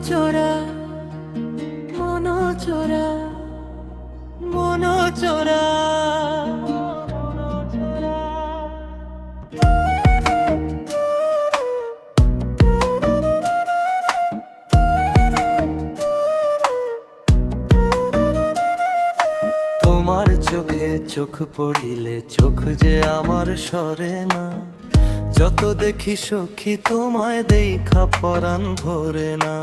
চোরা মন চোরা মন চোরা। তোমার চোখে চোখ পড়িলে চোখ যে আমার সরে না, যত দেখি সখী তোমায় দেখা পরাণ ভরে না।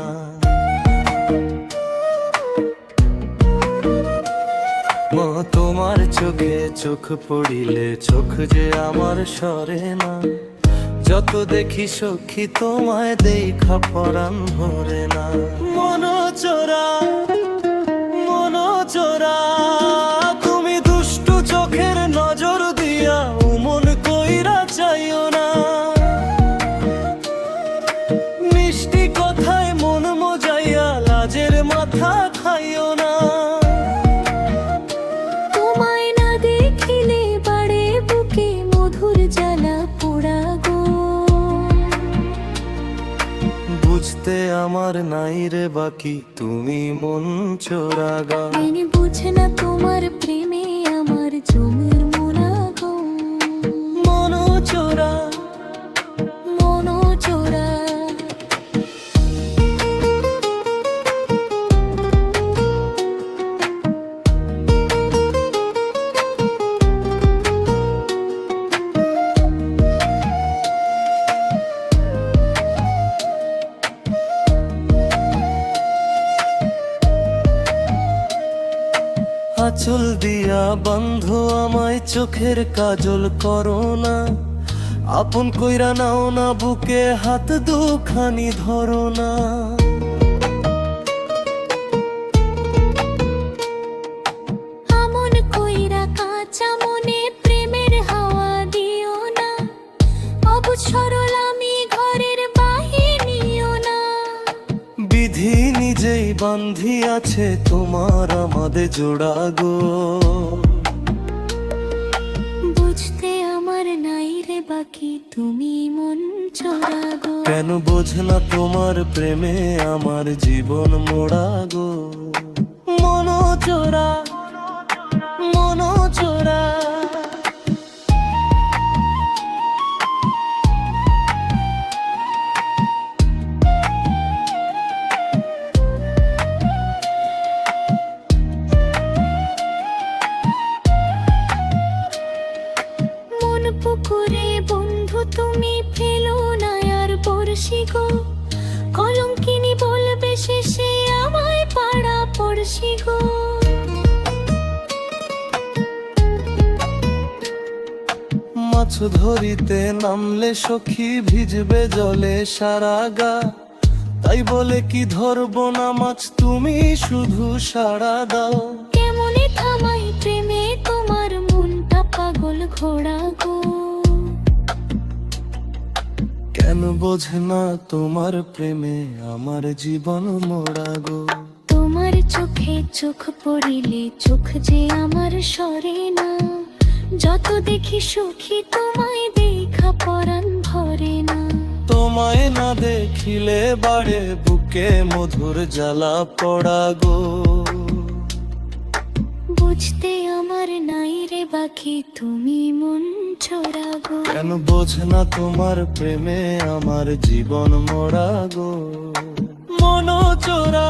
তোমার চোখে চোখ পড়িলে চোখ যে আমার সরে না, যত দেখি সখী তোমায় দেখা পরাণ ভরে না। মন চোরা মন চোরা, তুমি দুষ্টু চোখের নজর দিয়া মন কইরা চাইও না। মিষ্টি কথায় মন মজাইয়া লাজের মাথা খাইও না। তোমায় না দেখিলে বাড়ে বুকে মধুর জ্বালা পোড়া গো। বুঝতে আমার নাই রে বাকি তুমি মন চোরা গা। বুঝে না তোমার প্রেমে আমার জমির মোরা গো। মন চোরা মন চোরা। আঁচল দিয়া বন্ধ আমায় চোখের কাজল করো না, আপন কইরা নাও না বুকে হাত দুখানি ধরো না। আমন কইরা কাঁচা মনে প্রেমের হাওয়া দিও না, অবুঝ সরল আমি ঘরের বাহিনীও না। বিধি নিজেই বান্ধি আছে তোমার আমাদের জোড়া গো। বুঝতে আমার নাই রে বাকি তুমি মন চোরা গো। কেন বোঝে না তোমার প্রেমে আমার জীবন মোড়া গো। মন চোরা মন চোরা। মন পুকুরে বন্ধু তুমি ফেলো না আর বর্ষি গো। কলঙ্কিনী বলবে শেষে আমায় পাড়া পড়শি গো। মাছ ধরিতে নামলে সখী ভিজবে জলে সারা গা, তাই বলে কি ধরবো না মাছ তুমি শুধু সাড়া দাও। কেমনে থামাই প্রেমে তোমার মনটা পাগল ঘোড়া গো। কেন বোঝে না তোমার প্রেমে আমার জীবন মোড়া গো। তোমার চোখে চোখ পড়িলে চোখ যে আমার সরে না, যত দেখি সুখী তোমায় দেখা পরাণ ভরে না। তোমায় না দেখিলে বাড়ে বুকে মধুর জ্বালা পড়া গো। বুঝতে আমার নাই রে বাকি তুমি মন চোরা গো। কেন বোঝে না তোমার প্রেমে আমার জীবন মোড়া গো। মন চোরা।